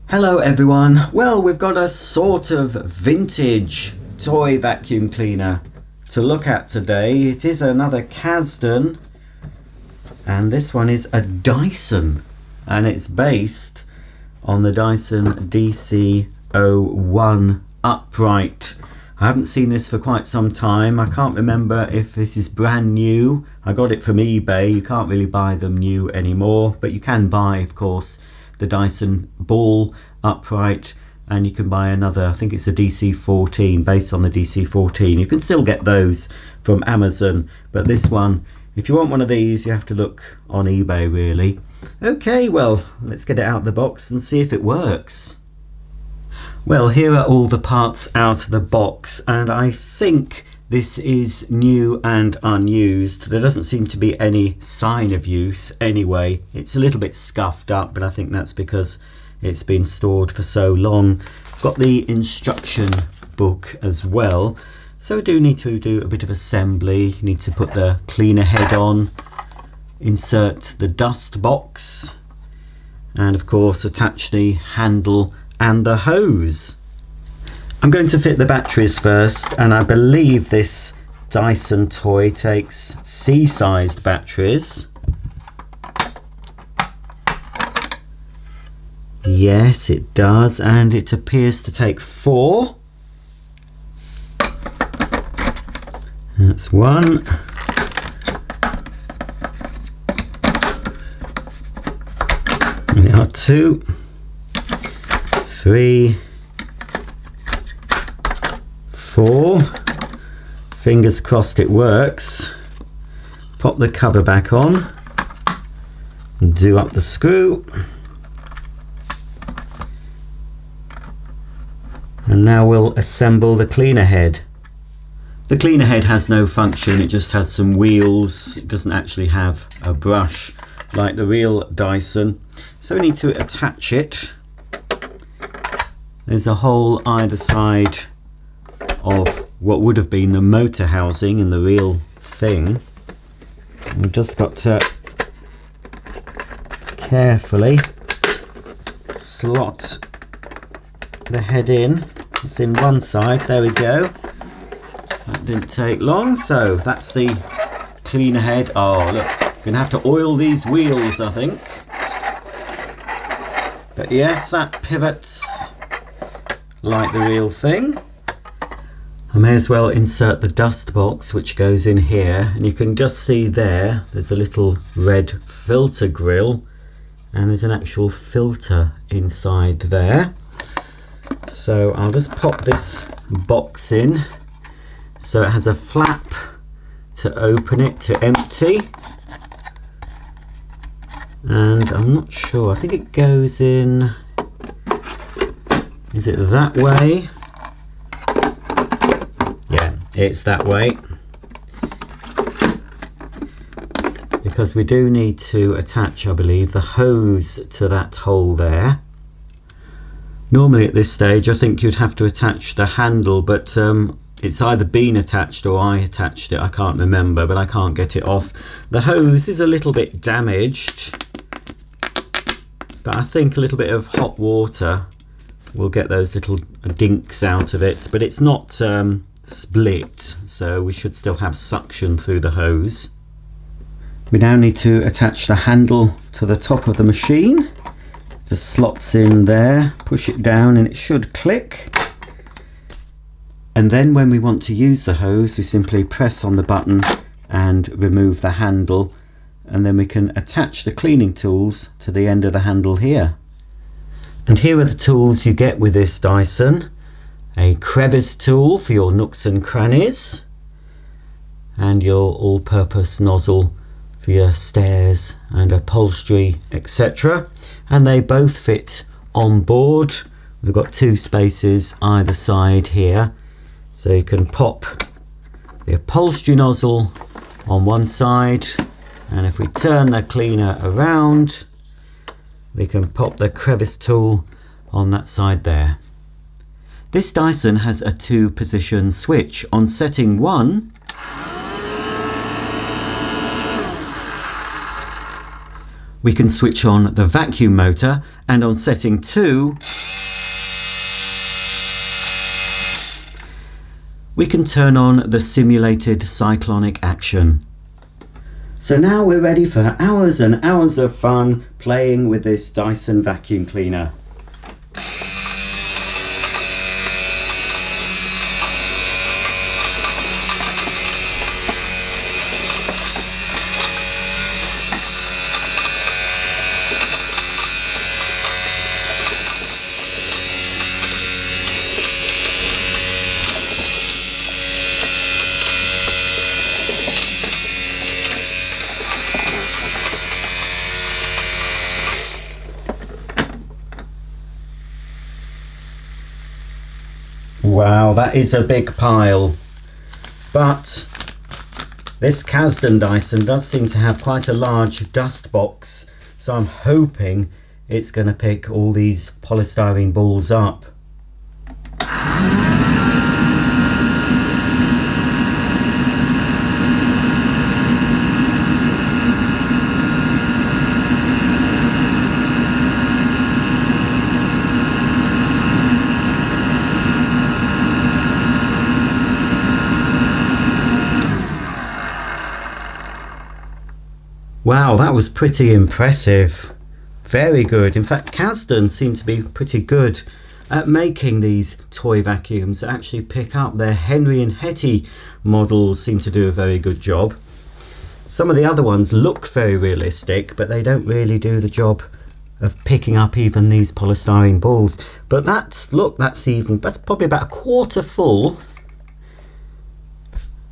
Hello everyone. Well, we've got a sort of vintage toy vacuum cleaner to look at today. It is another Casdon, and this one is a Dyson, and it's based on the Dyson DC01 upright. I haven't seen this for quite some time. I can't remember if this is brand new. I got it from eBay. You can't really buy them new anymore, but you can buy, of course, the Dyson ball upright, and you can buy another, I think it's a DC14, based on the DC14. You can still get those from Amazon, but this one, if you want one of these, you have to look on eBay really. Okay, well, let's get it out of the box and see if it works. Well, here are all the parts out of the box, and I think this is new and unused. There doesn't seem to be any sign of use anyway. It's a little bit scuffed up, but I think that's because it's been stored for so long. Got the instruction book as well. So we do need to do a bit of assembly. You need to put the cleaner head on, insert the dust box, and of course attach the handle and the hose. I'm going to fit the batteries first, and I believe this Dyson toy takes C-sized batteries. Yes, it does, and it appears to take 4. That's 1. There are 2, 3, 4. Fingers crossed it works. Pop the cover back on and do up the screw. And now we'll assemble the cleaner head. The cleaner head has no function, it just has some wheels. It doesn't actually have a brush like the real Dyson. So we need to attach it. There's a hole either side of what would have been the motor housing in the real thing. We've just got to carefully slot the head in. It's in one side, there we go. That didn't take long. So that's the cleaner head. Oh look, gonna have to oil these wheels, I think. But yes, that pivots like the real thing. I may as well insert the dust box, which goes in here, and you can just see there's a little red filter grill, and there's an actual filter inside there. So I'll just pop this box in so it has a flap to open it to empty, and I'm not sure, I think it goes in, is it that way? Yeah, it's that way, because we do need to attach, I believe, the hose to that hole there. Normally at this stage I think you'd have to attach the handle, but it's either been attached or I attached it, I can't remember, but I can't get it off. The hose is a little bit damaged, but I think a little bit of hot water will get those little dinks out of it, but it's not split, so we should still have suction through the hose. We now need to attach the handle to the top of the machine. Just slots in there, push it down and it should click. And then when we want to use the hose, we simply press on the button and remove the handle, and then we can attach the cleaning tools to the end of the handle here. And here are the tools you get with this Dyson. A crevice tool for your nooks and crannies, and your all-purpose nozzle for your stairs and upholstery, etc. And they both fit on board. We've got 2 spaces either side here, so you can pop the upholstery nozzle on one side, and if we turn the cleaner around, we can pop the crevice tool on that side there. This Dyson has a 2-position switch. On setting 1, we can switch on the vacuum motor, and on setting 2 we can turn on the simulated cyclonic action. So now we're ready for hours and hours of fun playing with this Dyson vacuum cleaner. Wow, that is a big pile, but this Casdon Dyson does seem to have quite a large dust box, so I'm hoping it's going to pick all these polystyrene balls up. Wow, that was pretty impressive. Very good. In fact, Casdon seemed to be pretty good at making these toy vacuums that actually pick up. Their Henry and Hetty models seem to do a very good job. Some of the other ones look very realistic, but they don't really do the job of picking up even these polystyrene balls. But that's probably about a quarter full.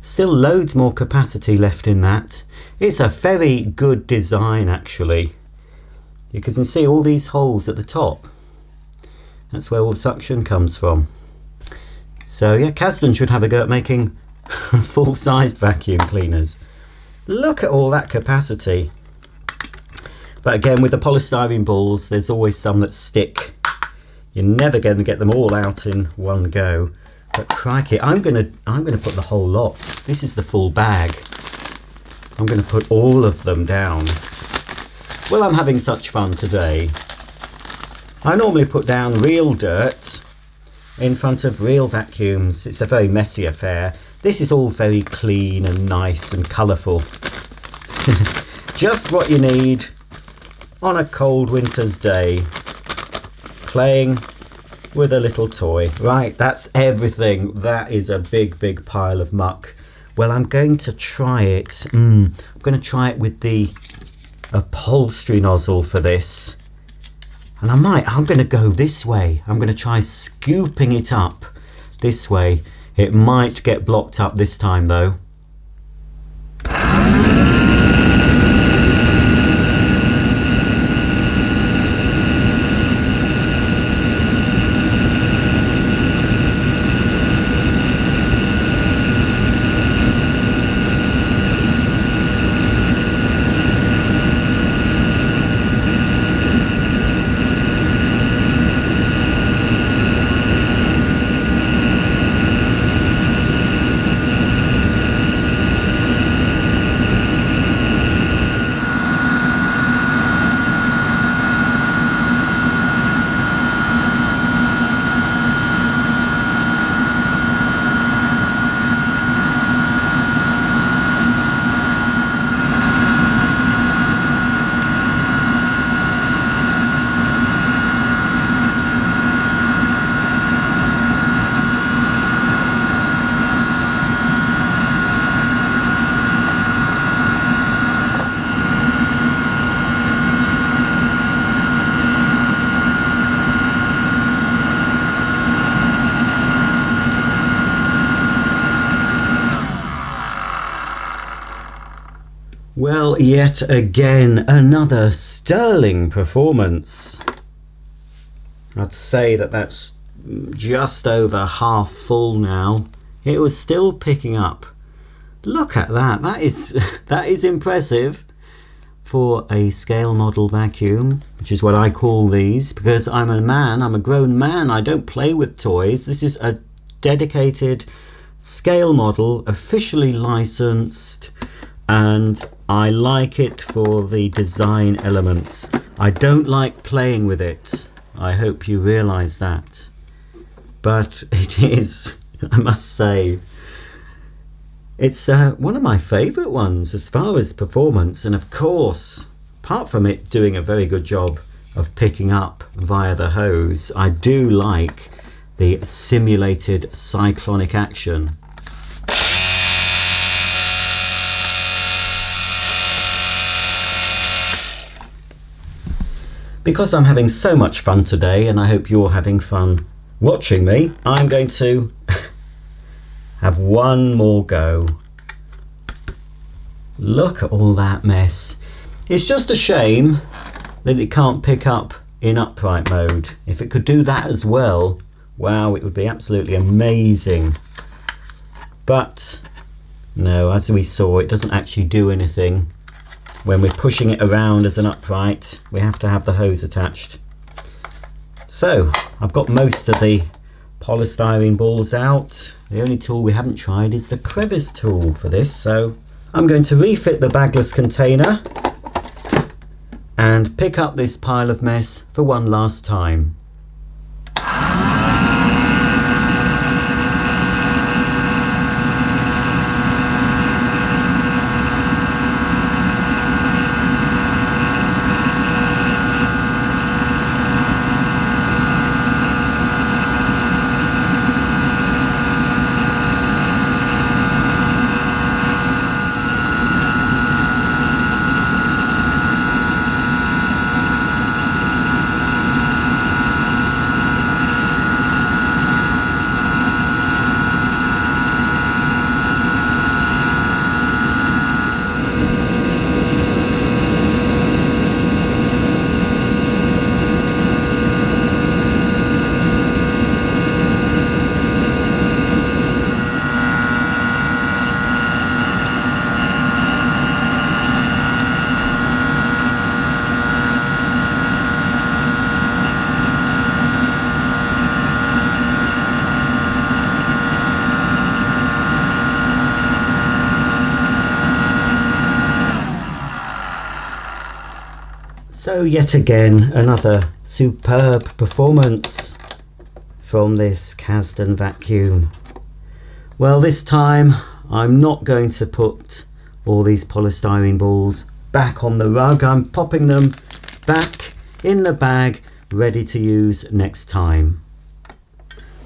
Still loads more capacity left in that. It's a very good design actually. You can see all these holes at the top. That's where all the suction comes from. So yeah, Casdon should have a go at making full-sized vacuum cleaners. Look at all that capacity. But again, with the polystyrene balls, there's always some that stick. You're never going to get them all out in one go. But crikey, I'm gonna put the whole lot. This is the full bag. I'm gonna put all of them down. Well, I'm having such fun today. I normally put down real dirt in front of real vacuums. It's a very messy affair. This is all very clean and nice and colourful. Just what you need on a cold winter's day. Playing with a little toy. Right, that's everything. That is a big, big pile of muck. Well, I'm going to try it. I'm going to try it with the upholstery nozzle for this. And I'm going to go this way. I'm going to try scooping it up this way. It might get blocked up this time though. Well, yet again, another sterling performance. I'd say that that's just over half full now. It was still picking up. Look at that. That is impressive for a scale model vacuum, which is what I call these, because I'm a grown man. I don't play with toys. This is a dedicated scale model, officially licensed, and I like it for the design elements. I don't like playing with it. I hope you realise that. But it is, I must say, it's one of my favourite ones as far as performance, and of course, apart from it doing a very good job of picking up via the hose, I do like the simulated cyclonic action. Because I'm having so much fun today, and I hope you're having fun watching me, I'm going to have one more go. Look at all that mess. It's just a shame that it can't pick up in upright mode. If it could do that as well, wow, it would be absolutely amazing. But no, as we saw, it doesn't actually do anything. When we're pushing it around as an upright, we have to have the hose attached. So I've got most of the polystyrene balls out. The only tool we haven't tried is the crevice tool for this. So I'm going to refit the bagless container and pick up this pile of mess for one last time. So yet again, another superb performance from this Casdon vacuum. Well, this time I'm not going to put all these polystyrene balls back on the rug. I'm popping them back in the bag, ready to use next time.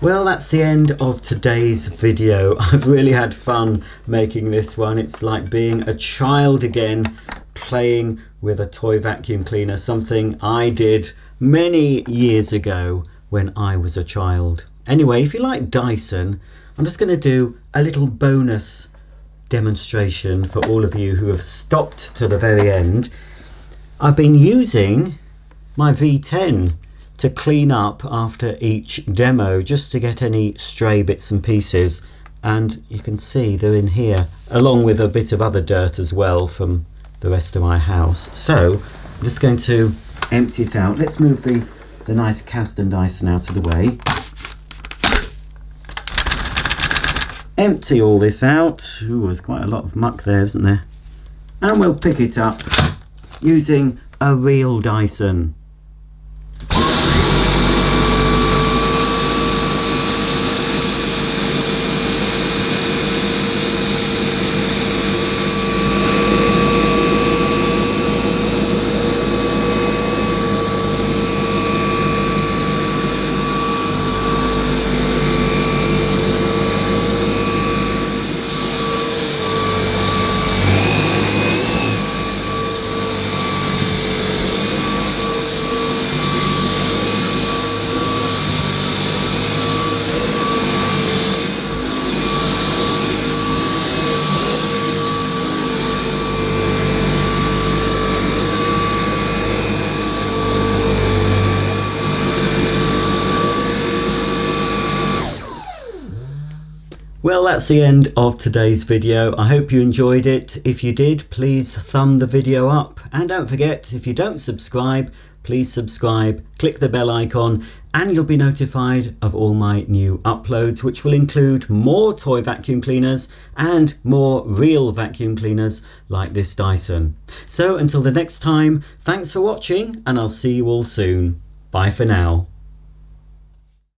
Well, that's the end of today's video. I've really had fun making this one. It's like being a child again, playing with a toy vacuum cleaner, something I did many years ago when I was a child. Anyway, if you like Dyson, I'm just going to do a little bonus demonstration for all of you who have stopped to the very end. I've been using my V10 to clean up after each demo, just to get any stray bits and pieces, and you can see they're in here, along with a bit of other dirt as well from the rest of my house. So I'm just going to empty it out. Let's move the nice Casdon Dyson out of the way. Empty all this out. Ooh, there's quite a lot of muck there, isn't there? And we'll pick it up using a real Dyson. Well, that's the end of today's video. I hope you enjoyed it. If you did, please thumb the video up. And don't forget, if you don't subscribe, please subscribe, click the bell icon, and you'll be notified of all my new uploads, which will include more toy vacuum cleaners and more real vacuum cleaners like this Dyson. So until the next time, thanks for watching, and I'll see you all soon. Bye for now.